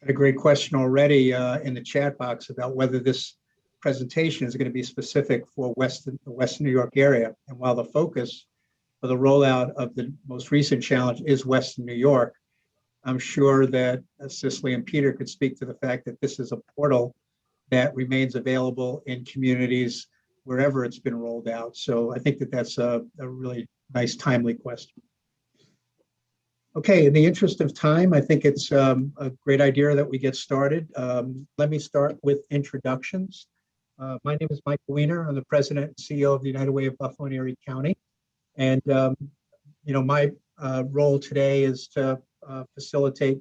Had a great question already in the chat box about whether this presentation is going to be specific for the Western New York area. And while the focus for the rollout of the most recent challenge is Western New York, I'm sure that Cicely and Peter could speak to the fact that this is a portal that remains available in communities wherever it's been rolled out. So I think that that's a really nice, timely question. Okay, in the interest of time, I think it's a great idea that we get started. Let me start with introductions. My name is Michael Weiner. I'm the president and CEO of the United Way of Buffalo and Erie County. And, my role today is to facilitate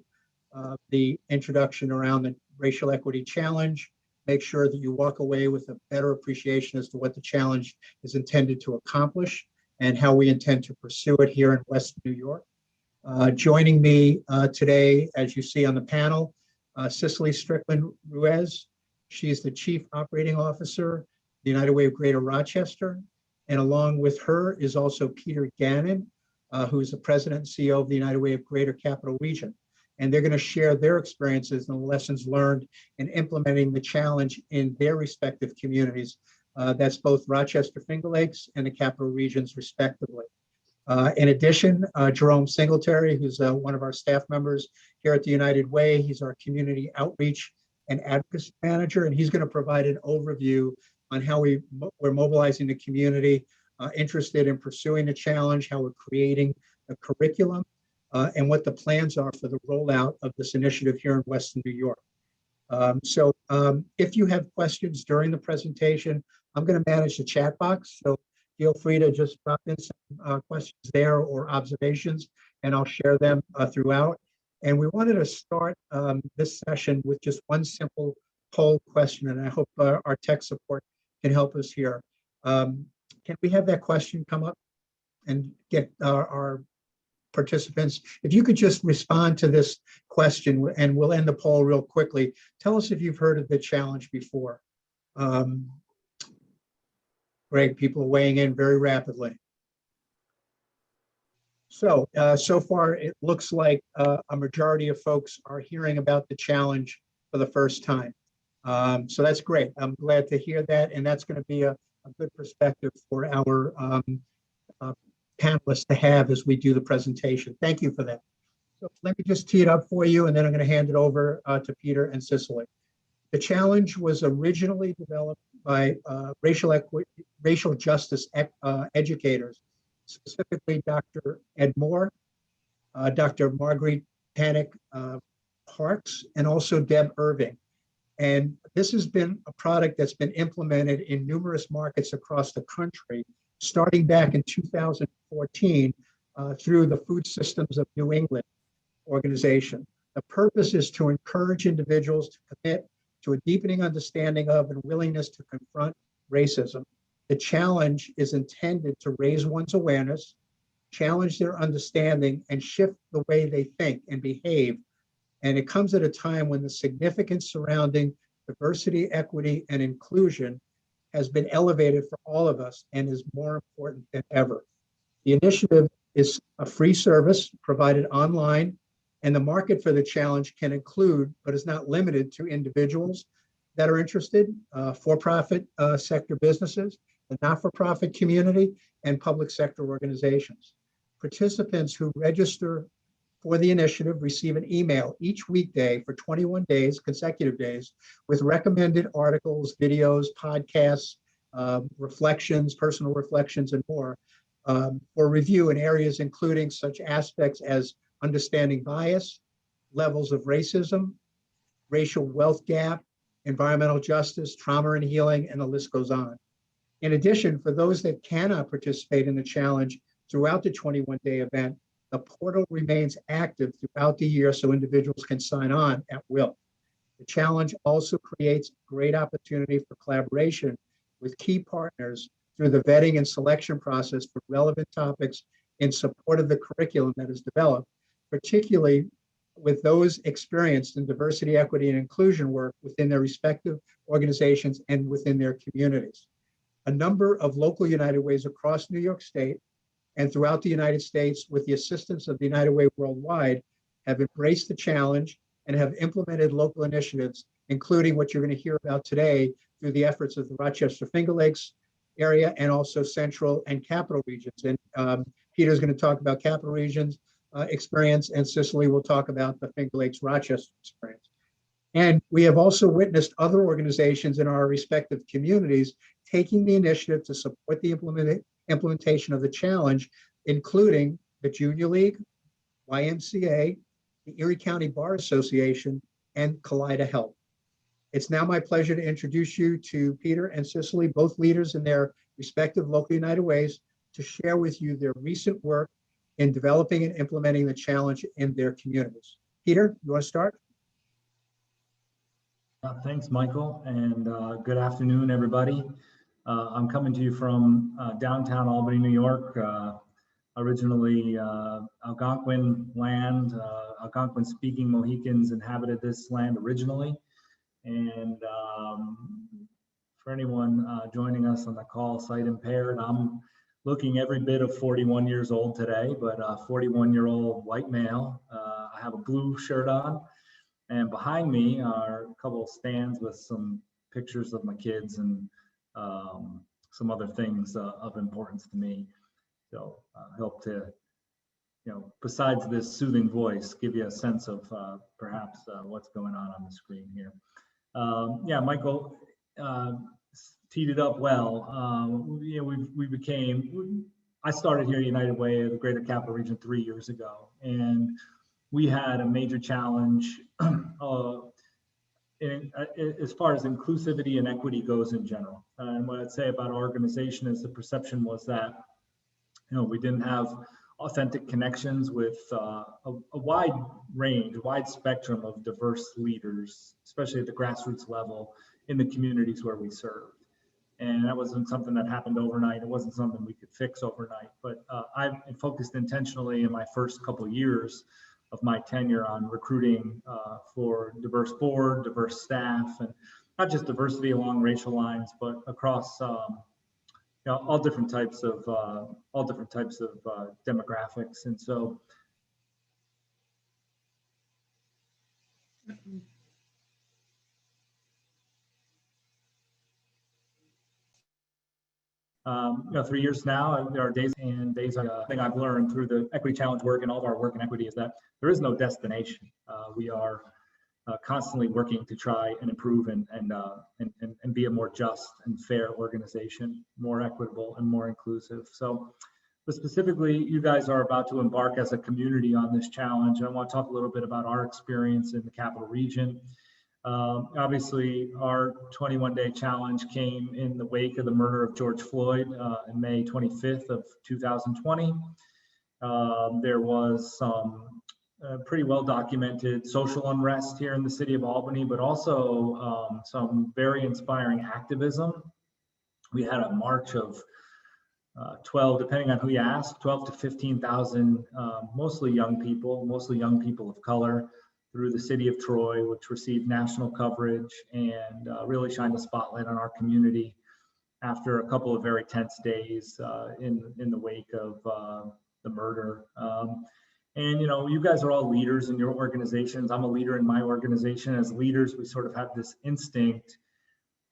the introduction around the Racial Equity Challenge, make sure that you walk away with a better appreciation as to what the challenge is intended to accomplish and how we intend to pursue it here in Western New York. Joining me today, as you see on the panel, Cicely Strickland-Ruiz. She's the Chief Operating Officer, the United Way of Greater Rochester. And along with her is also Peter Gannon, who is the President and CEO of the United Way of Greater Capital Region. And they're going to share their experiences and the lessons learned in implementing the challenge in their respective communities. That's both Rochester Finger Lakes and the Capital Regions, respectively. In addition, Jerome Singletary, who's one of our staff members here at the United Way, he's our community outreach and advocacy manager, and he's going to provide an overview on how we're mobilizing the community interested in pursuing the challenge, how we're creating a curriculum, and what the plans are for the rollout of this initiative here in Western New York. So if you have questions during the presentation, I'm going to manage the chat box. So feel free to just drop in some questions there or observations, and I'll share them throughout. And we wanted to start this session with just one simple poll question, and I hope our tech support can help us here. Can we have that question come up and get our participants? If you could just respond to this question, and we'll end the poll real quickly. Tell us if you've heard of the challenge before. Great, people are weighing in very rapidly. So, so far it looks like a majority of folks are hearing about the challenge for the first time. So that's great. I'm glad to hear that, and that's going to be a good perspective for our panelists to have as we do the presentation. Thank you for that. So let me just tee it up for you, and then I'm going to hand it over to Peter and Cicely. The challenge was originally developed by racial justice educators, specifically Dr. Ed Moore, Dr. Marguerite Panic Parks, and also Deb Irving. And this has been a product that's been implemented in numerous markets across the country, starting back in 2014 through the Food Systems of New England organization. The purpose is to encourage individuals to commit to a deepening understanding of and willingness to confront racism. The challenge is intended to raise one's awareness, challenge their understanding, and shift the way they think and behave. And it comes at a time when the significance surrounding diversity, equity, and inclusion has been elevated for all of us and is more important than ever. The initiative is a free service provided online, and the market for the challenge can include, but is not limited to, individuals that are interested, for-profit sector businesses, the not-for-profit community, and public sector organizations. Participants who register for the initiative receive an email each weekday for 21 days, consecutive days, with recommended articles, videos, podcasts, reflections, personal reflections, and more for review in areas including such aspects as understanding bias, levels of racism, racial wealth gap, environmental justice, trauma and healing, and the list goes on. In addition, for those that cannot participate in the challenge throughout the 21-day event, the portal remains active throughout the year so individuals can sign on at will. The challenge also creates great opportunity for collaboration with key partners through the vetting and selection process for relevant topics in support of the curriculum that is developed, particularly with those experienced in diversity, equity, and inclusion work within their respective organizations and within their communities. A number of local United Ways across New York State and throughout the United States, with the assistance of the United Way Worldwide, have embraced the challenge and have implemented local initiatives, including what you're going to hear about today through the efforts of the Rochester Finger Lakes area and also central and capital regions. And Peter's going to talk about capital regions experience, and Cicely will talk about the Finger Lakes Rochester experience. And we have also witnessed other organizations in our respective communities taking the initiative to support the implementation of the challenge, including the Junior League, YMCA, the Erie County Bar Association, and Kaleida Health. It's now my pleasure to introduce you to Peter and Cicely, both leaders in their respective local United Ways, to share with you their recent work in developing and implementing the challenge in their communities. Peter, you want to start? Thanks, Michael, and good afternoon, everybody. I'm coming to you from downtown Albany, New York, originally Algonquin land. Algonquin-speaking Mohicans inhabited this land originally. And for anyone joining us on the call, sight impaired, I'm looking every bit of 41 years old today, but a 41-year-old white male. I have a blue shirt on. And behind me are a couple of stands with some pictures of my kids and some other things of importance to me. So help to, besides this soothing voice, give you a sense of perhaps what's going on the screen here. Yeah, Michael teed it up well. I started here at United Way of the Greater Capital Region 3 years ago, and we had a major challenge as far as inclusivity and equity goes in general. And what I'd say about our organization is the perception was that, we didn't have authentic connections with a wide range, wide spectrum of diverse leaders, especially at the grassroots level in the communities where we served. And that wasn't something that happened overnight. It wasn't something we could fix overnight, but I focused intentionally in my first couple of years of my tenure on recruiting for diverse board, diverse staff, and not just diversity along racial lines, but across all different types of demographics. And so you know, 3 years now, there are days and days. Thing I've learned through the equity challenge work and all of our work in equity is that there is no destination. We are constantly working to try and improve and be a more just and fair organization, more equitable and more inclusive. So, but specifically, you guys are about to embark as a community on this challenge. I want to talk a little bit about our experience in the Capital Region. Obviously, our 21-day challenge came in the wake of the murder of George Floyd on May 25th of 2020. There was some pretty well documented social unrest here in the city of Albany, but also some very inspiring activism. We had a march of 12, depending on who you ask, 12 to 15,000, mostly young people of color, through the city of Troy, which received national coverage and really shined a spotlight on our community after a couple of very tense days in the wake of the murder. And you guys are all leaders in your organizations. I'm a leader in my organization. As leaders, we sort of have this instinct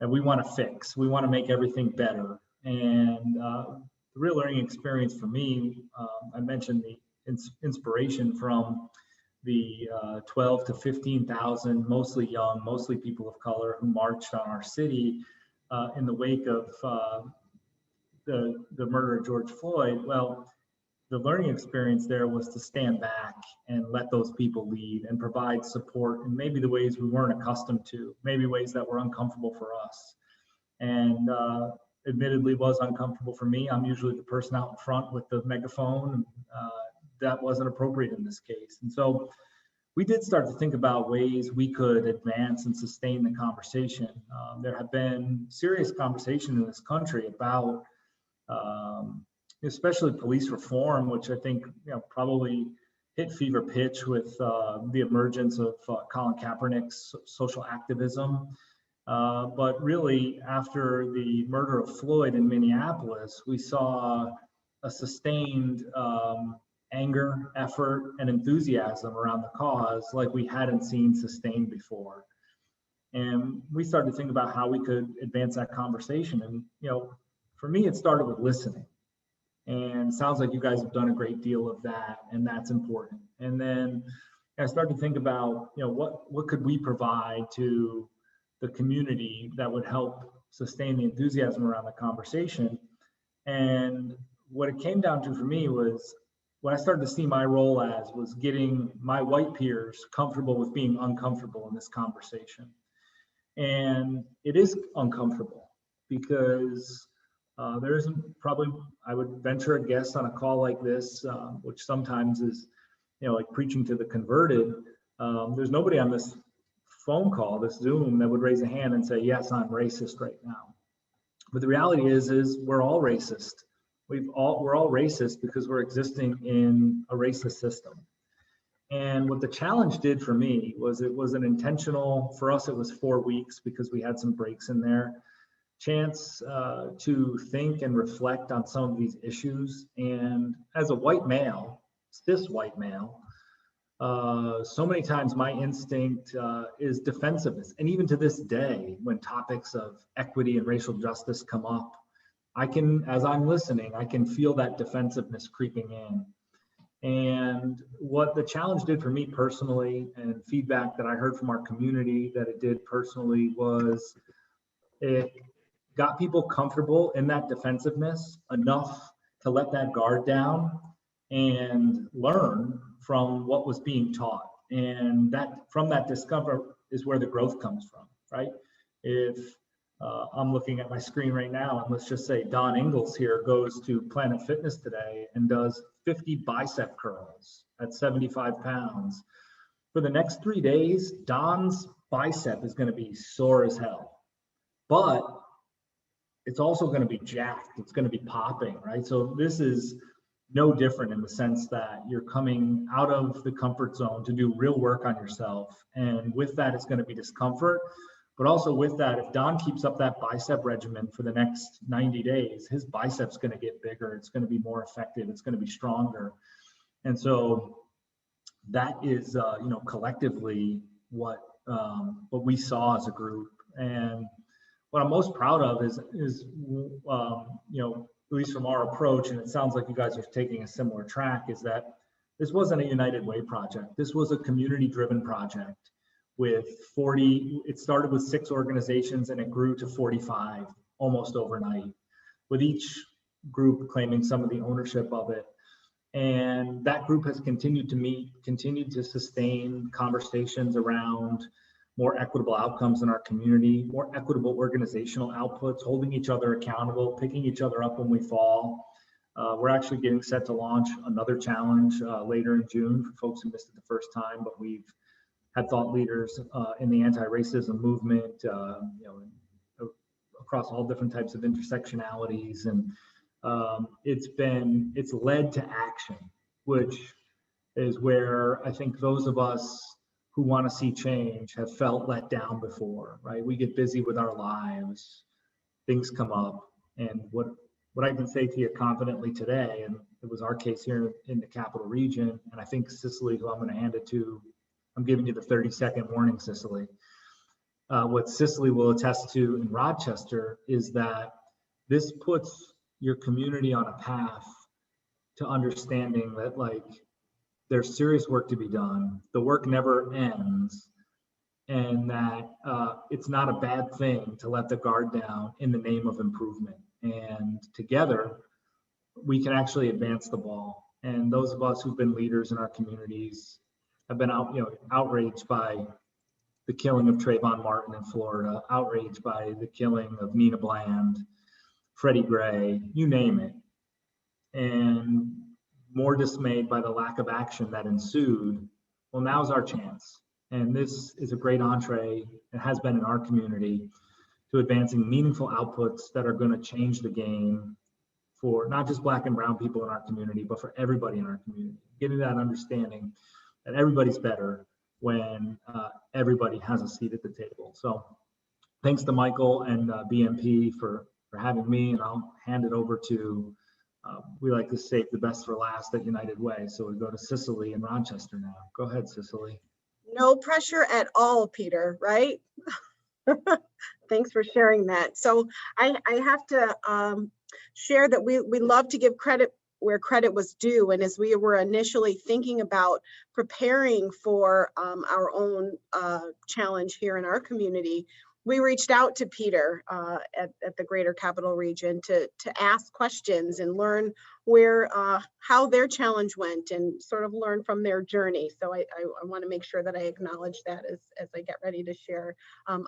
that we want to fix. We want to make everything better. And the real learning experience for me, I mentioned the inspiration from the 12 to 15,000, mostly young, mostly people of color, who marched on our city in the wake of the murder of George Floyd. Well, the learning experience there was to stand back and let those people lead and provide support in maybe the ways we weren't accustomed to, maybe ways that were uncomfortable for us. And admittedly was uncomfortable for me. I'm usually the person out in front with the megaphone. That wasn't appropriate in this case. And so we did start to think about ways we could advance and sustain the conversation. There have been serious conversation in this country about especially police reform, which I think probably hit fever pitch with the emergence of Colin Kaepernick's social activism. But really, after the murder of Floyd in Minneapolis, we saw a sustained anger, effort, and enthusiasm around the cause like we hadn't seen sustained before. And we started to think about how we could advance that conversation. And, for me, it started with listening. And it sounds like you guys have done a great deal of that, and that's important. And then I started to think about, what could we provide to the community that would help sustain the enthusiasm around the conversation. And what it came down to for me was what I started to see my role as was getting my white peers comfortable with being uncomfortable in this conversation. And it is uncomfortable because there isn't probably, I would venture a guess on a call like this, which sometimes is, like preaching to the converted. There's nobody on this phone call, this Zoom, that would raise a hand and say, yes, I'm racist right now. But the reality is we're all racist. We're all racist because we're existing in a racist system. And what the challenge did for me was it was an intentional, for us it was 4 weeks because we had some breaks in there, chance to think and reflect on some of these issues. And as a white male, cis white male, so many times my instinct is defensiveness. And even to this day, when topics of equity and racial justice come up, as I'm listening, I can feel that defensiveness creeping in. And what the challenge did for me personally, and feedback that I heard from our community that it did personally, was it got people comfortable in that defensiveness enough to let that guard down and learn from what was being taught. And that from that discover is where the growth comes from, right? If I'm looking at my screen right now, and let's just say Don Ingalls here goes to Planet Fitness today and does 50 bicep curls at 75 pounds. For the next 3 days, Don's bicep is going to be sore as hell, but it's also going to be jacked. It's going to be popping, right? So this is no different in the sense that you're coming out of the comfort zone to do real work on yourself. And with that, it's going to be discomfort. But also with that, if Don keeps up that bicep regimen for the next 90 days, his bicep's going to get bigger. It's going to be more effective. It's going to be stronger. And so that is, collectively what we saw as a group. And what I'm most proud of is at least from our approach, and it sounds like you guys are taking a similar track, is that this wasn't a United Way project. This was a community-driven project with 40, it started with 6 organizations and it grew to 45 almost overnight, with each group claiming some of the ownership of it. And that group has continued to meet, continued to sustain conversations around more equitable outcomes in our community, more equitable organizational outputs, holding each other accountable, picking each other up when we fall. We're actually getting set to launch another challenge later in June for folks who missed it the first time, but we've had thought leaders in the anti-racism movement, across all different types of intersectionalities. And it's led to action, which is where I think those of us who want to see change have felt let down before, right? We get busy with our lives, things come up. And what I can say to you confidently today, and it was our case here in the Capital Region, and I think Cicely, who I'm going to hand it to, I'm giving you the 30-second warning, Cicely. What Cicely will attest to in Rochester is that this puts your community on a path to understanding that, there's serious work to be done. The work never ends, and that it's not a bad thing to let the guard down in the name of improvement. And together, we can actually advance the ball. And those of us who've been leaders in our communities have been outraged by the killing of Trayvon Martin in Florida, outraged by the killing of Nina Bland, Freddie Gray, you name it. And more dismayed by the lack of action that ensued. Well, now's our chance. And this is a great entree, it has been in our community, to advancing meaningful outputs that are going to change the game for not just Black and brown people in our community, but for everybody in our community. Getting that understanding that everybody's better when everybody has a seat at the table. So thanks to Michael and BNP for having me, and I'll hand it over to We like to save the best for last at United Way. So we go to Cicely in Rochester now. Go ahead, Cicely. No pressure at all, Peter, right? Thanks for sharing that. So I have to share that we love to give credit where credit was due. And as we were initially thinking about preparing for our own challenge here in our community, we reached out to Peter at the Greater Capital Region to ask questions and learn where how their challenge went and sort of learn from their journey. So I want to make sure that I acknowledge that as I get ready to share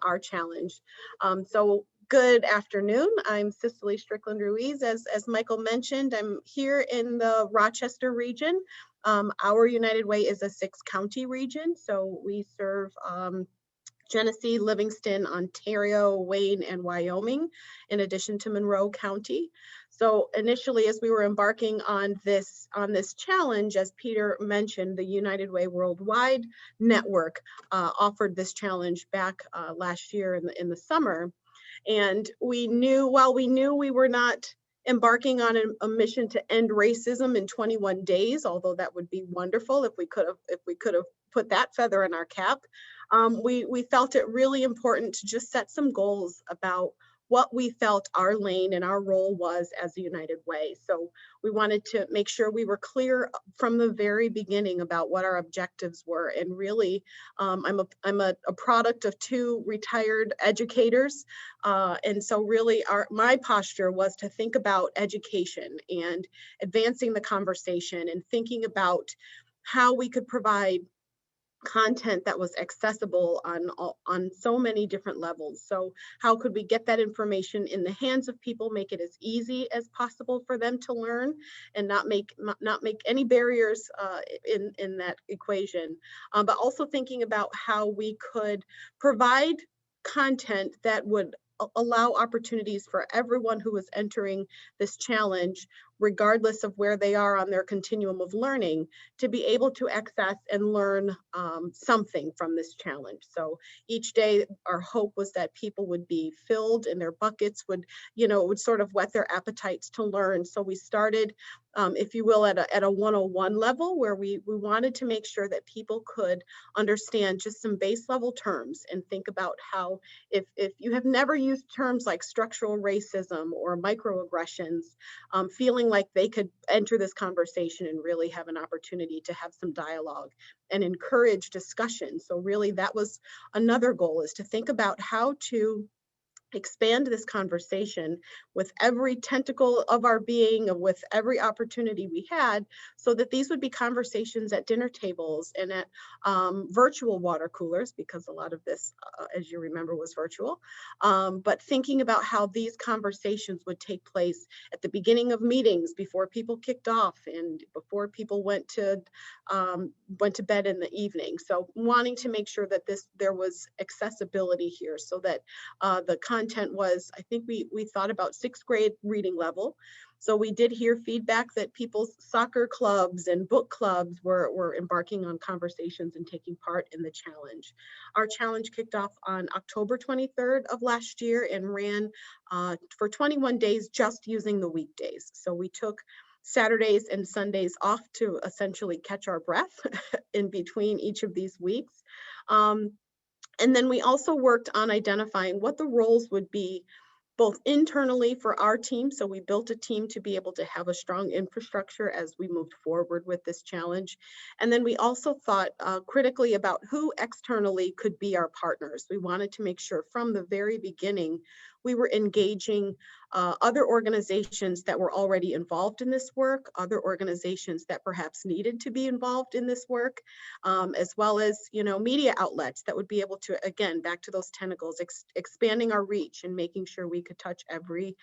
our challenge. So good afternoon. I'm Cicely Strickland-Ruiz. As Michael mentioned, I'm here in the Rochester region. Our United Way is a 6-county region, so we serve Genesee, Livingston, Ontario, Wayne, and Wyoming, in addition to Monroe County. So initially, as we were embarking on this challenge, as Peter mentioned, the United Way Worldwide Network offered this challenge back last year in the summer. And we knew we were not embarking on a mission to end racism in 21 days, although that would be wonderful if we could have put that feather in our cap. We felt it really important to just set some goals about what we felt our lane and our role was as a United Way. So we wanted to make sure we were clear from the very beginning about what our objectives were. And really, I'm a product of 2 retired educators. And so really my posture was to think about education and advancing the conversation and thinking about how we could provide content that was accessible on so many different levels. So how could we get that information in the hands of people, make it as easy as possible for them to learn, and not make any barriers in that equation, but also thinking about how we could provide content that would allow opportunities for everyone who is entering this challenge, regardless of where they are on their continuum of learning, to be able to access and learn something from this challenge. So each day, our hope was that people would be filled and their buckets would sort of whet their appetites to learn. So we started, if you will, at a 101 level, where we wanted to make sure that people could understand just some base level terms and think about how, if you have never used terms like structural racism or microaggressions, feeling like they could enter this conversation and really have an opportunity to have some dialogue and encourage discussion. So really that was another goal, is to think about how to expand this conversation with every tentacle of our being, with every opportunity we had, so that these would be conversations at dinner tables and at virtual water coolers, because a lot of this, as you remember, was virtual. But thinking about how these conversations would take place at the beginning of meetings, before people kicked off and before people went to bed in the evening. So wanting to make sure that there was accessibility here, so that the content was, I think we thought about 6th grade reading level. So we did hear feedback that people's soccer clubs and book clubs were embarking on conversations and taking part in the challenge. Our challenge kicked off on October 23rd of last year and ran for 21 days, just using the weekdays. So we took Saturdays and Sundays off to essentially catch our breath in between each of these weeks. And then we also worked on identifying what the roles would be, both internally for our team. So we built a team to be able to have a strong infrastructure as we moved forward with this challenge. And then we also thought critically about who externally could be our partners. We wanted to make sure from the very beginning we were engaging other organizations that were already involved in this work, other organizations that perhaps needed to be involved in this work, as well as media outlets that would be able to, again, back to those tentacles, expanding our reach and making sure we could touch every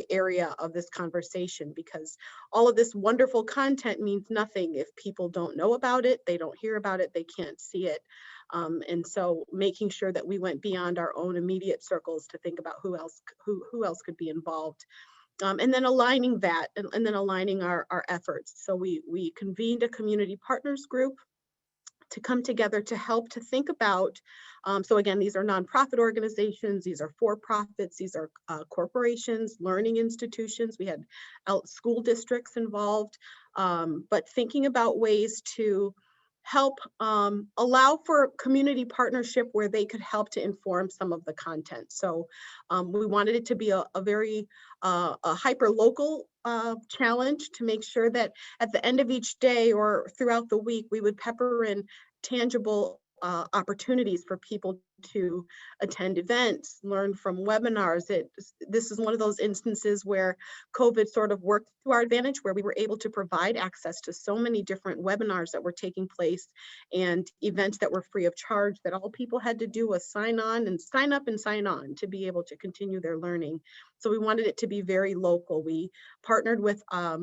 area of this conversation, because all of this wonderful content means nothing if people don't know about it, they don't hear about it, they can't see it. And so making sure that we went beyond our own immediate circles to think about who else could be involved. And then aligning that and then aligning our efforts. So we convened a community partners group to come together to help to think about, so again, these are nonprofit organizations, these are for-profits, these are corporations, learning institutions, we had school districts involved, but thinking about ways to help allow for community partnership where they could help to inform some of the content. So we wanted it to be a very a hyper-local challenge to make sure that at the end of each day or throughout the week, we would pepper in tangible opportunities for people to attend events, learn from webinars. This is one of those instances where COVID sort of worked to our advantage, where we were able to provide access to so many different webinars that were taking place and events that were free of charge, that all people had to do was sign on and sign up and sign on to be able to continue their learning. So we wanted it to be very local. We partnered with a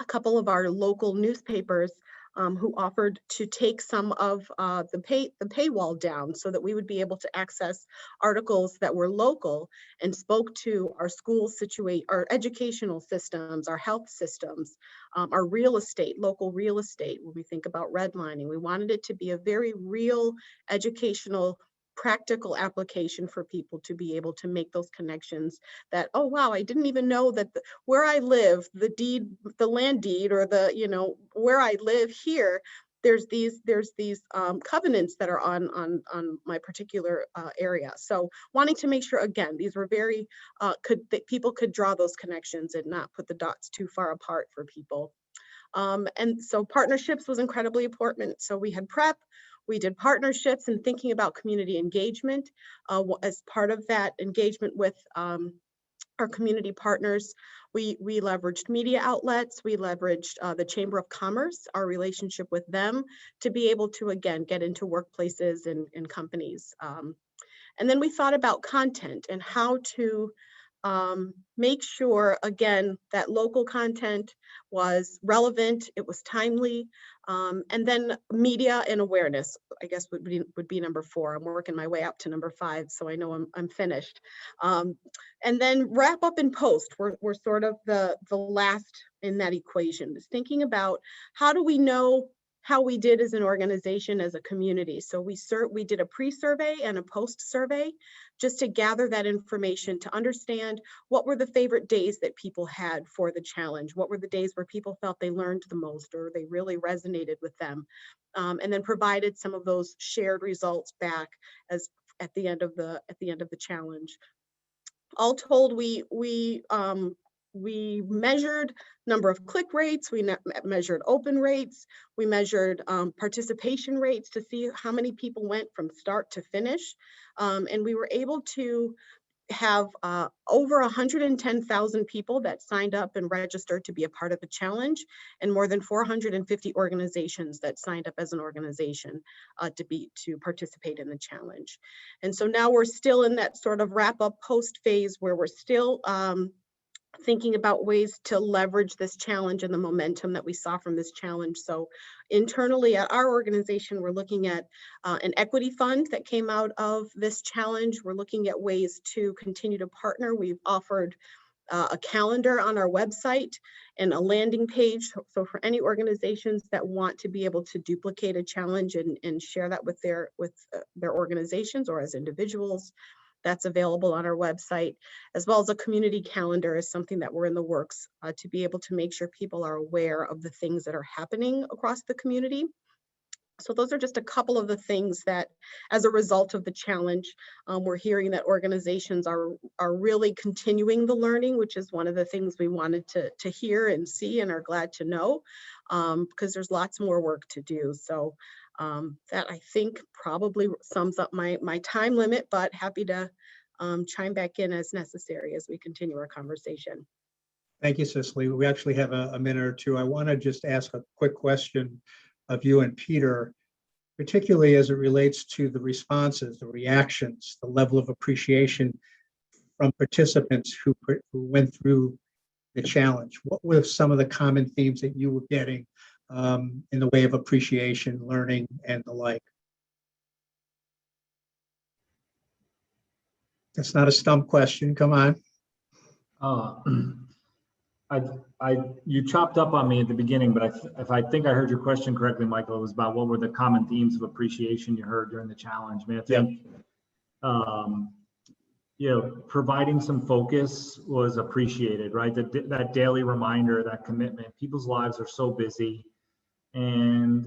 couple of our local newspapers who offered to take some of the paywall down so that we would be able to access articles that were local and spoke to our school situation, our educational systems, our health systems, our real estate, local real estate. When we think about redlining, we wanted it to be a very real educational practical application for people to be able to make those connections that, oh, wow, I didn't even know that where I live, the land deed or where I live here, there's these covenants that are on my particular area. So wanting to make sure, again, these were very, that people could draw those connections and not put the dots too far apart for people. And so partnerships was incredibly important. So we had prep, we did partnerships and thinking about community engagement as part of that engagement with our community partners. We leveraged media outlets, we leveraged the Chamber of Commerce, our relationship with them to be able to, again, get into workplaces and companies. And then we thought about content and how to make sure, again, that local content was relevant, it was timely, and then media and awareness, I guess would be number 4. I'm working my way up to number 5, so I know I'm finished. And then wrap up and post, we're sort of the last in that equation, is thinking about how do we know how we did as an organization, as a community. So we did a pre-survey and a post-survey just to gather that information, to understand what were the favorite days that people had for the challenge, what were the days where people felt they learned the most or they really resonated with them, and then provided some of those shared results back as at the end of the challenge. All told, we measured number of click rates, we measured open rates, we measured participation rates to see how many people went from start to finish. And we were able to have over 110,000 people that signed up and registered to be a part of the challenge, and more than 450 organizations that signed up as an organization to participate in the challenge. And so now we're still in that sort of wrap up post phase where we're still thinking about ways to leverage this challenge and the momentum that we saw from this challenge. So internally at our organization, we're looking at an equity fund that came out of this challenge. We're looking at ways to continue to partner. We've offered a calendar on our website and a landing page. So for any organizations that want to be able to duplicate a challenge and share that with their organizations or as individuals, that's available on our website, as well as a community calendar is something that we're in the works to be able to make sure people are aware of the things that are happening across the community. So those are just a couple of the things that, as a result of the challenge, we're hearing that organizations are really continuing the learning, which is one of the things we wanted to hear and see and are glad to know, because there's lots more work to do. So that I think probably sums up my time limit, but happy to chime back in as necessary as we continue our conversation. Thank you, Cicely. We actually have a minute or two. I want to just ask a quick question of you and Peter, particularly as it relates to the responses, the reactions, the level of appreciation from participants who went through the challenge. What were some of the common themes that you were getting in the way of appreciation, learning, and the like? That's not a stump question. Come on. You chopped up on me at the beginning, but if I think I heard your question correctly, Michael, it was about what were the common themes of appreciation you heard during the challenge. I mean, I think, providing some focus was appreciated, right? That daily reminder, that commitment. People's lives are so busy, and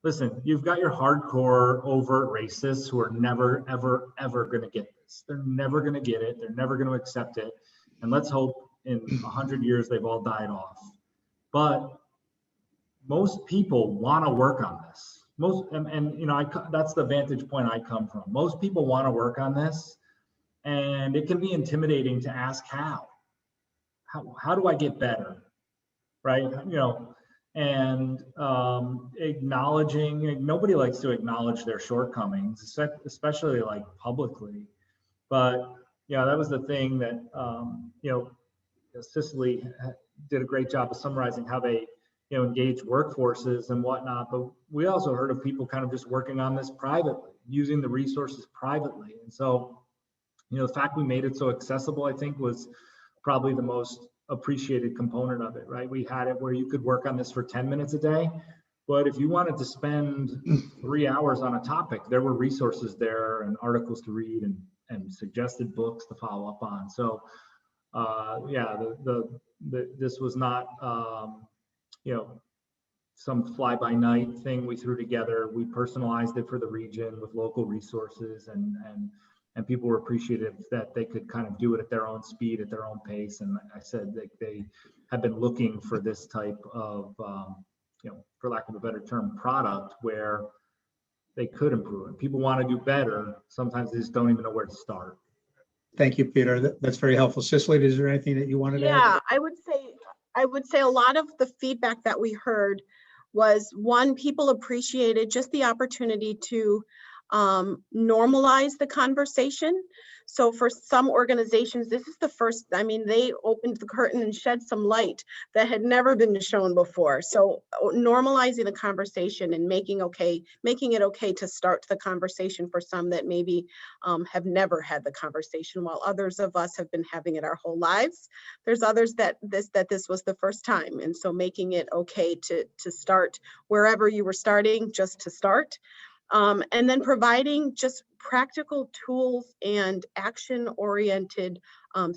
listen, you've got your hardcore overt racists who are never, ever, ever going to get this. They're never going to get it. They're never going to accept it. And let's hope in 100 years they've all died off. But most people want to work on this. That's the vantage point I come from. Most people want to work on this, and it can be intimidating to ask how do I get better, right? And acknowledging, nobody likes to acknowledge their shortcomings, especially like publicly. But that was the thing that Cicely did a great job of summarizing how they engage workforces and whatnot. But we also heard of people kind of just working on this privately, using the resources privately. And so the fact we made it so accessible, I think, was probably the most appreciated component of it, right? We had it where you could work on this for 10 minutes a day, but if you wanted to spend 3 hours on a topic, there were resources there and articles to read and suggested books to follow up on. So this was not some fly-by-night thing we threw together. We personalized it for the region with local resources, and people were appreciative that they could kind of do it at their own speed, at their own pace. And I said they have been looking for this type of, for lack of a better term, product where they could improve it. People want to do better. Sometimes they just don't even know where to start. Thank you, Peter. That's very helpful. Cicely, is there anything that you wanted to add? Yeah, I would say a lot of the feedback that we heard was, one, people appreciated just the opportunity to normalize the conversation. So for some organizations, this is the first, they opened the curtain and shed some light that had never been shown before. So normalizing the conversation and making it okay to start the conversation for some that maybe have never had the conversation, while others of us have been having it our whole lives. There's others that this was the first time. And so making it okay to start wherever you were starting, just to start. And then providing just practical tools and action-oriented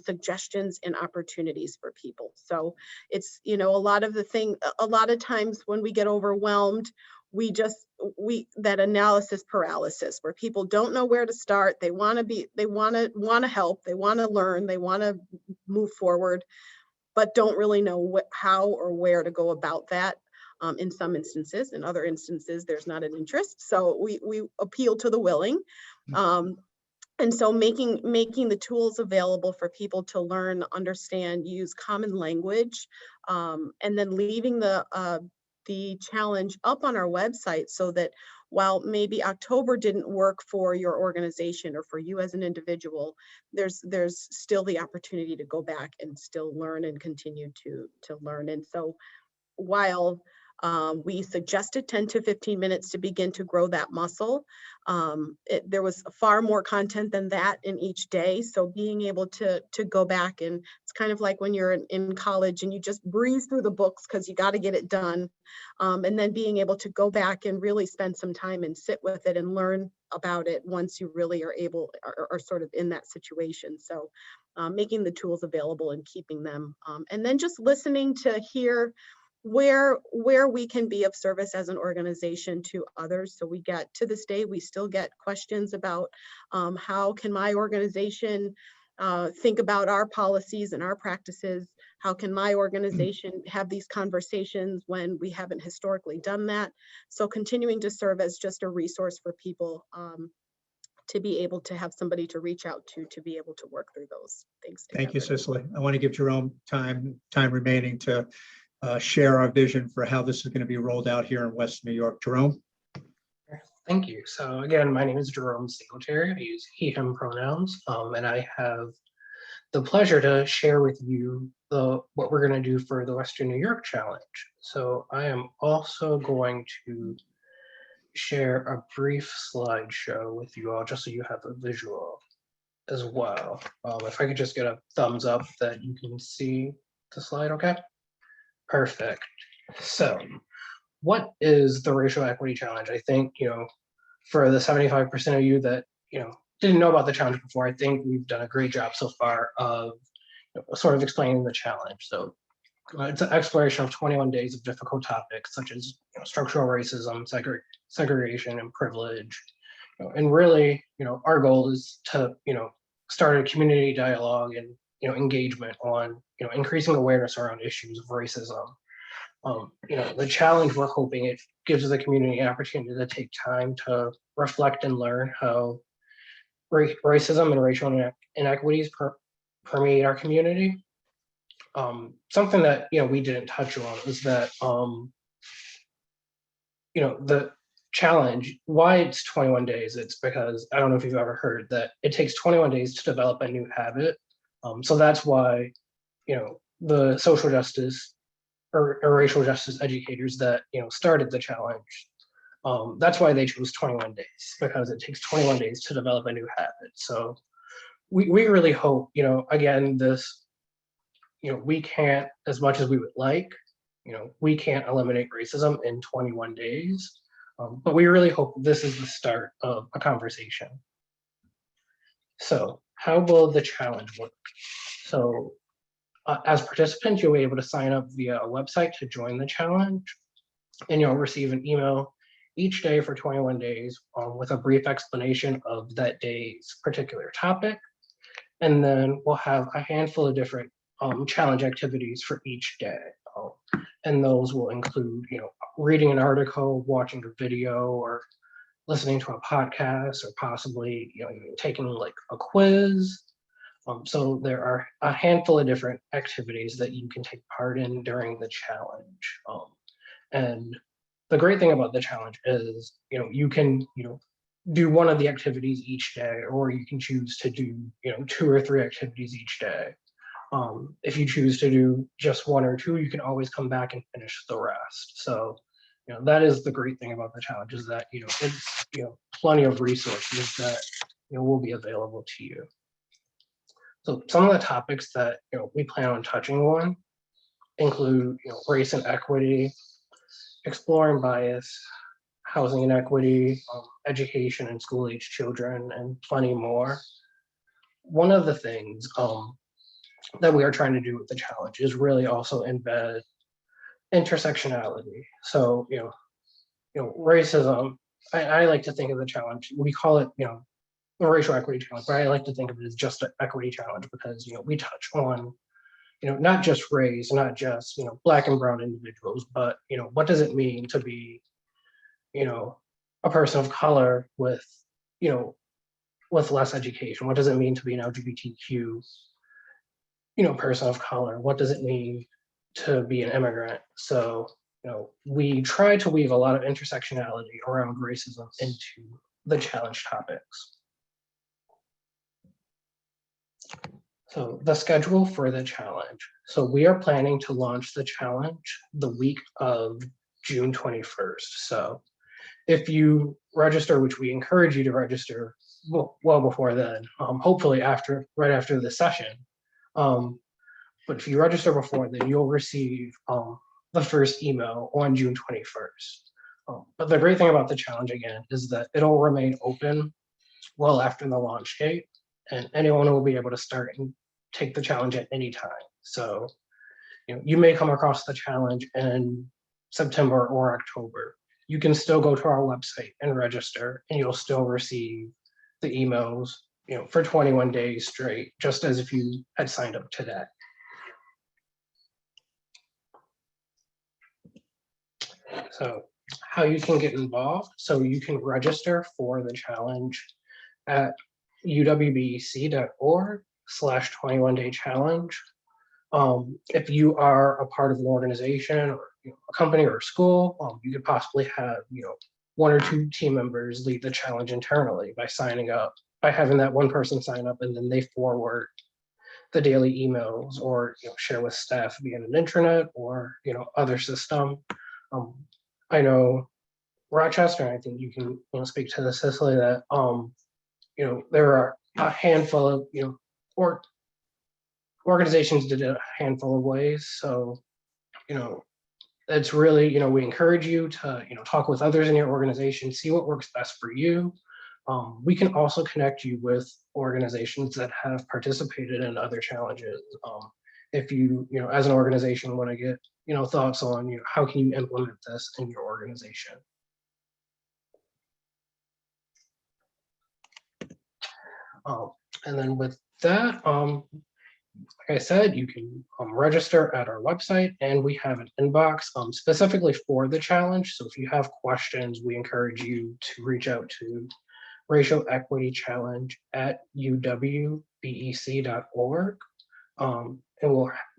suggestions and opportunities for people. So it's, a lot of times when we get overwhelmed, that analysis paralysis, where people don't know where to start. They want to help, they want to learn, they want to move forward, but don't really know how or where to go about that. In some instances, in other instances, there's not an interest. So we appeal to the willing. And so making the tools available for people to learn, understand, use common language, and then leaving the challenge up on our website so that while maybe October didn't work for your organization or for you as an individual, there's still the opportunity to go back and still learn and continue to learn. And so while we suggested 10 to 15 minutes to begin to grow that muscle, there was far more content than that in each day. So being able to go back, and it's kind of like when you're in college and you just breeze through the books because you got to get it done. And then being able to go back and really spend some time and sit with it and learn about it once you really are sort of in that situation. So making the tools available and keeping them, and then just listening to hear where we can be of service as an organization to others. So we get, to this day, we still get questions about how can my organization think about our policies and our practices? How can my organization have these conversations when we haven't historically done that? So continuing to serve as just a resource for people to be able to have somebody to reach out to be able to work through those things together. Thank you, Cicely. I want to give Jerome time remaining to share our vision for how this is going to be rolled out here in West New York. Jerome? Thank you. So again, my name is Jerome Singletary. I use he, him pronouns, and I have the pleasure to share with you what we're going to do for the Western New York Challenge. So I am also going to share a brief slideshow with you all, just so you have a visual. as well. If I could just get a thumbs up that you can see the slide, okay? Perfect. So what is the Racial Equity Challenge? I think, for the 75% of you that, didn't know about the challenge before, I think we've done a great job so far of sort of explaining the challenge. So it's an exploration of 21 days of difficult topics such as structural racism, segregation, and privilege. And really, our goal is to, start a community dialogue and, engagement on, increasing awareness around issues of racism. The challenge, we're hoping it gives the community an opportunity to take time to reflect and learn how racism and racial inequities permeate our community. Something that we didn't touch on is that the challenge, why it's 21 days, it's because I don't know if you've ever heard that it takes 21 days to develop a new habit. So that's why the social justice or racial justice educators that started the challenge, that's why they chose 21 days, because it takes 21 days to develop a new habit. So we really hope, again, this, we can't, as much as we would like, we can't eliminate racism in 21 days, but we really hope this is the start of a conversation. So how will the challenge work? So as participants, you'll be able to sign up via a website to join the challenge, and you'll receive an email each day for 21 days with a brief explanation of that day's particular topic. And then we'll have a handful of different challenge activities for each day. And those will include, reading an article, watching a video, or listening to a podcast, or possibly, even taking like a quiz. So there are a handful of different activities that you can take part in during the challenge. And the great thing about the challenge is, you can, do one of the activities each day, or you can choose to do, 2 or 3 activities each day. If you choose to do just 1 or 2, you can always come back and finish the rest. So, that is the great thing about the challenge, is that, it's, plenty of resources that, will be available to you. So some of the topics that we plan on touching on include race and equity, exploring bias, housing inequity, education and school-age children, and plenty more. One of the things that we are trying to do with the challenge is really also embed intersectionality. So racism. I like to think of the challenge. We call it the racial equity challenge, but I like to think of it as just an equity challenge, because we touch on not just race, not just Black and brown individuals, but what does it mean to be a person of color with with less education? What does it mean to be an LGBTQ person of color? What does it mean to be an immigrant? So we try to weave a lot of intersectionality around racism into the challenge topics. So the schedule for the challenge. So we are planning to launch the challenge the week of June 21st. So if you register, which we encourage you to register well before then, hopefully right after the session. But if you register before then, you'll receive the first email on June 21st. But the great thing about the challenge, again, is that it'll remain open well after the launch date, and anyone will be able to start and take the challenge at any time. So you may come across the challenge in September or October. You can still go to our website and register, and you'll still receive the emails for 21 days straight, just as if you had signed up today. So how you can get involved. So you can register for the challenge at uwbec.org/21-day challenge. If you are a part of an organization or a company or a school, you could possibly have 1 or 2 team members lead the challenge internally by signing up, by having that one person sign up, and then they forward the daily emails, or share with staff via an intranet or other system. I know Rochester, and I think you can speak to this, Cicely, that there are a handful of, or organizations did it a handful of ways. So, it's really, we encourage you to, talk with others in your organization, see what works best for you. We can also connect you with organizations that have participated in other challenges. If you, as an organization want to get, thoughts on, how can you implement this in your organization? And then with that, like I said, you can register at our website, and we have an inbox specifically for the challenge. So if you have questions, we encourage you to reach out to Racial Equity Challenge at uwbec.org. And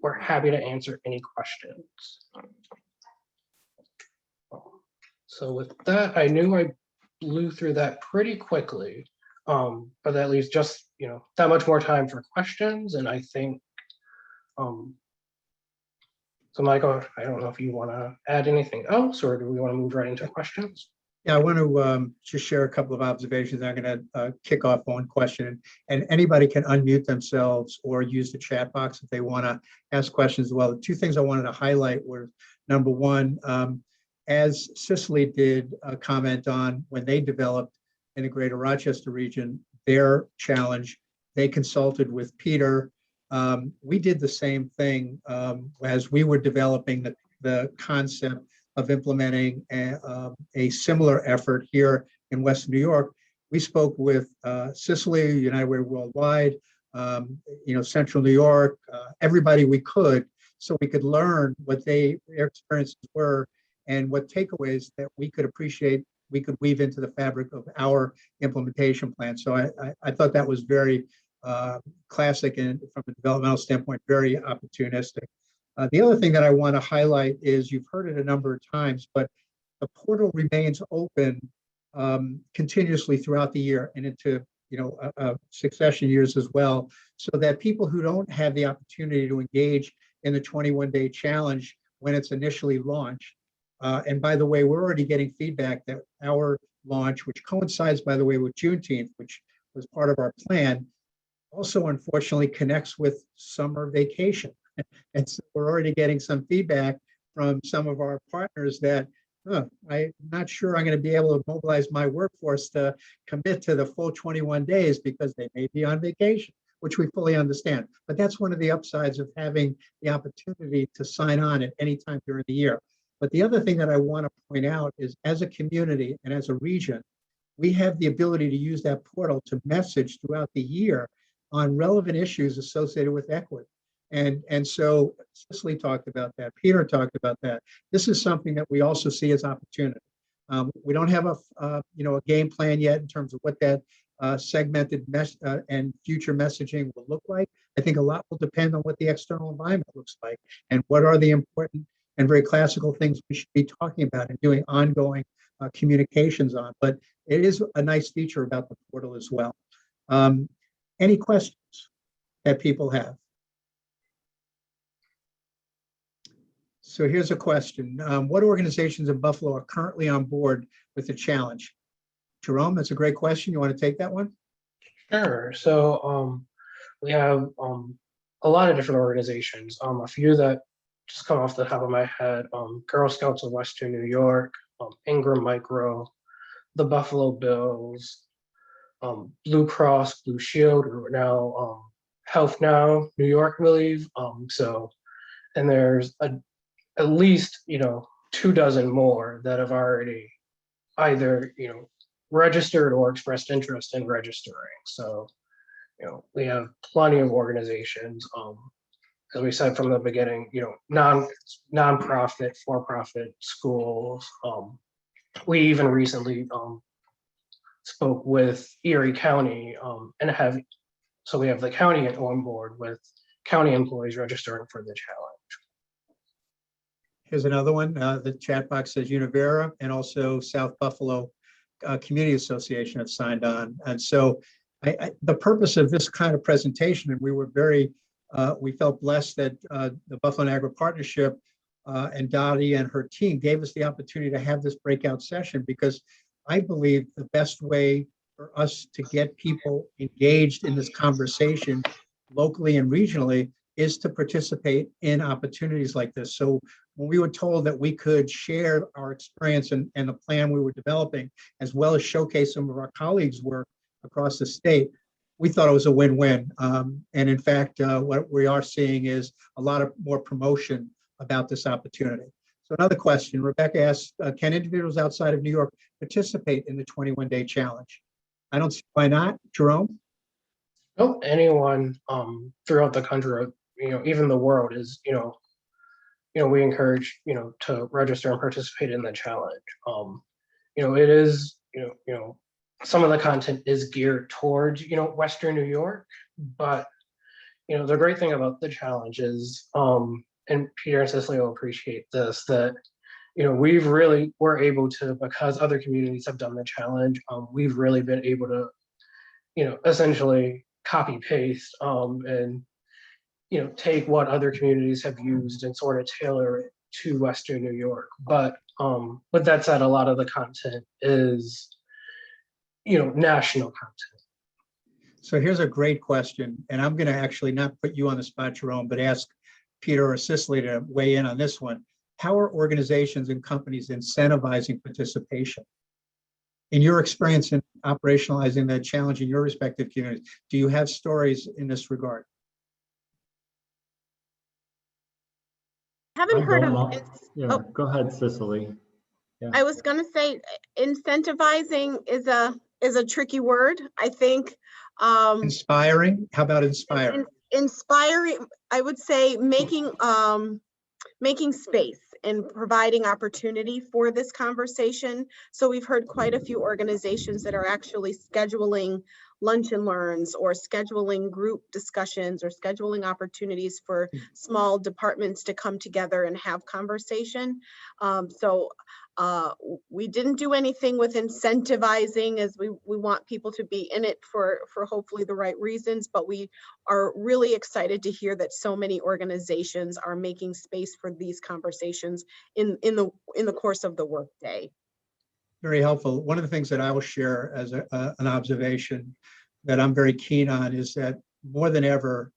we're happy to answer any questions. So with that, I knew I blew through that pretty quickly, but that leaves just that much more time for questions. And I think, so Michael, I don't know if you want to add anything else, or do we want to move right into questions? Yeah, I want to just share a couple of observations. I'm going to kick off one question, and anybody can unmute themselves or use the chat box if they want to ask questions as well. The two things I wanted to highlight were, number one, as Cicely did comment on when they developed in the greater Rochester region, their challenge, they consulted with Peter. We did the same thing as we were developing the concept of implementing a similar effort here in Western New York. We spoke with Cicely, United Way Worldwide, Central New York, everybody we could, so we could learn what their experiences were and what takeaways that we could appreciate, we could weave into the fabric of our implementation plan. So I thought that was very classic, and from a developmental standpoint, very opportunistic. The other thing that I want to highlight is, you've heard it a number of times, but the portal remains open continuously throughout the year and into succession years as well, so that people who don't have the opportunity to engage in the 21-day challenge when it's initially launched, and by the way, we're already getting feedback that our launch, which coincides, by the way, with Juneteenth, which was part of our plan, also unfortunately connects with summer vacation. And so we're already getting some feedback from some of our partners that I'm not sure I'm going to be able to mobilize my workforce to commit to the full 21 days because they may be on vacation, which we fully understand. But that's one of the upsides of having the opportunity to sign on at any time during the year. But the other thing that I want to point out is, as a community and as a region, we have the ability to use that portal to message throughout the year on relevant issues associated with equity. And so Cicely talked about that. Peter talked about that. This is something that we also see as opportunity. We don't have a game plan yet in terms of what that segmented and future messaging will look like. I think a lot will depend on what the external environment looks like and what are the important and very classical things we should be talking about and doing ongoing communications on. But it is a nice feature about the portal as well. Any questions that people have? So here's a question. What organizations in Buffalo are currently on board with the challenge? Jerome, that's a great question. You want to take that one? Sure. So we have a lot of different organizations. A few that just come off the top of my head: Girl Scouts of Western New York, Ingram Micro, the Buffalo Bills, Blue Cross Blue Shield, or now Health Now New York, I believe. And there's at least 24 more that have already either registered or expressed interest in registering. So we have plenty of organizations. As we said from the beginning, non-profit, for-profit schools. We even recently spoke with Erie County and so we have the county on board with county employees registering for the challenge. Here's another one. The chat box says Univera and also South Buffalo Community Association have signed on. And so the purpose of this kind of presentation, and we felt blessed that the Buffalo Niagara Partnership and Dottie and her team gave us the opportunity to have this breakout session, because I believe the best way for us to get people engaged in this conversation locally and regionally is to participate in opportunities like this. So when we were told that we could share our experience and the plan we were developing, as well as showcase some of our colleagues' work across the state, we thought it was a win-win. And in fact, what we are seeing is a lot of more promotion about this opportunity. So another question, Rebecca asked, can individuals outside of New York participate in the 21-day challenge? I don't see why not. Jerome? No, anyone throughout the country, even the world is, we encourage, to register and participate in the challenge. It is, some of the content is geared towards, Western New York, but, the great thing about the challenge is, and Peter and Cicely will appreciate this, that, we've really, we're able to, because other communities have done the challenge, we've really been able to, essentially copy paste and take what other communities have used and sort of tailor it to Western New York. But with that said, a lot of the content is national content. So here's a great question, and I'm going to actually not put you on the spot, Jerome, but ask Peter or Cicely to weigh in on this one. How are organizations and companies incentivizing participation? In your experience in operationalizing that challenge in your respective communities, do you have stories in this regard? Haven't heard of Yeah, go ahead, Cicely. Yeah. I was going to say incentivizing is a tricky word. I think Inspiring? How about inspiring? Inspiring, I would say making space and providing opportunity for this conversation. So we've heard quite a few organizations that are actually scheduling lunch and learns or scheduling group discussions or scheduling opportunities for small departments to come together and have conversation. We didn't do anything with incentivizing, as we want people to be in it for hopefully the right reasons, but we are really excited to hear that so many organizations are making space for these conversations in the course of the workday. Very helpful. One of the things that I will share as an observation that I'm very keen on is that more than ever,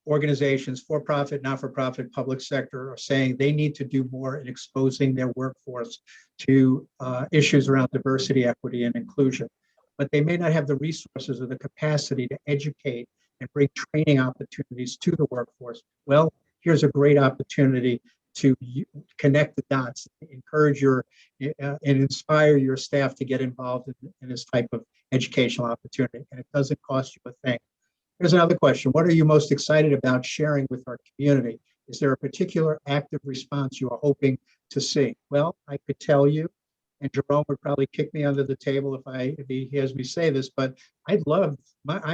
organizations, for-profit, not-for-profit, public sector, are saying they need to do more in exposing their workforce to issues around diversity, equity, and inclusion. But they may not have the resources or the capacity to educate and bring training opportunities to the workforce. Well, here's a great opportunity to connect the dots, encourage and inspire your staff to get involved in this type of educational opportunity. And it doesn't cost you a thing. Here's another question. What are you most excited about sharing with our community? Is there a particular active response you are hoping to see? Well, I could tell you, and Jerome would probably kick me under the table if he hears me say this, but I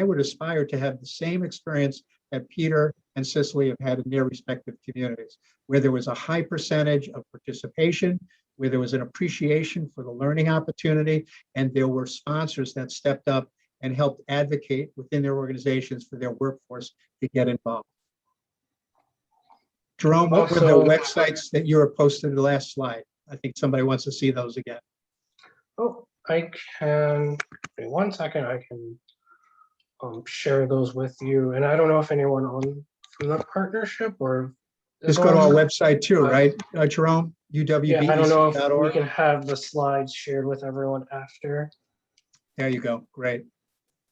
would aspire to have the same experience that Peter and Cicely have had in their respective communities, where there was a high percentage of participation, where there was an appreciation for the learning opportunity, and there were sponsors that stepped up and helped advocate within their organizations for their workforce to get involved. Jerome, what were the websites that you were posted in the last slide? I think somebody wants to see those again. Oh, I can, in 1 second, I can share those with you. And I don't know if anyone on from the partnership or. Just go to our website too, right, Jerome? UWB. Yeah, I don't know if we can have the slides shared with everyone after. There you go, great.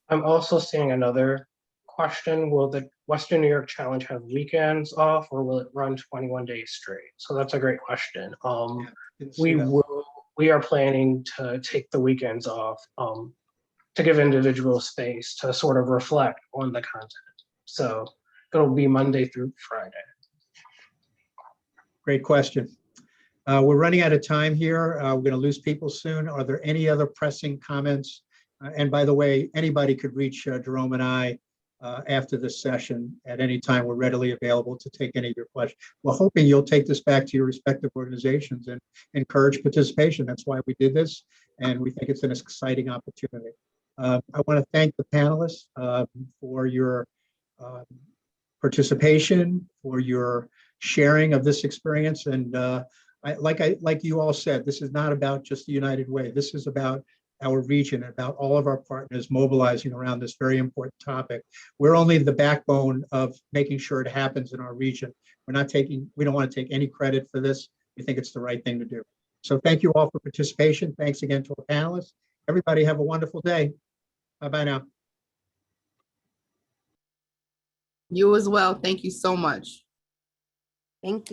I'm also seeing another question. Will the Western New York Challenge have weekends off, or will it run 21 days straight? So that's a great question. We are planning to take the weekends off to give individuals space to sort of reflect on the content. So it'll be Monday through Friday. Great question. We're running out of time here. We're going to lose people soon. Are there any other pressing comments? And by the way, anybody could reach Jerome and I after this session at any time. We're readily available to take any of your questions. We're hoping you'll take this back to your respective organizations and encourage participation. That's why we did this, and we think it's an exciting opportunity. I want to thank the panelists for your participation, for your sharing of this experience. And like you all said, this is not about just the United Way. This is about our region, about all of our partners mobilizing around this very important topic. We're only the backbone of making sure it happens in our region. We don't want to take any credit for this. We think it's the right thing to do. So thank you all for participation. Thanks again to our panelists. Everybody have a wonderful day. Bye-bye now. You as well. Thank you so much. Thank you.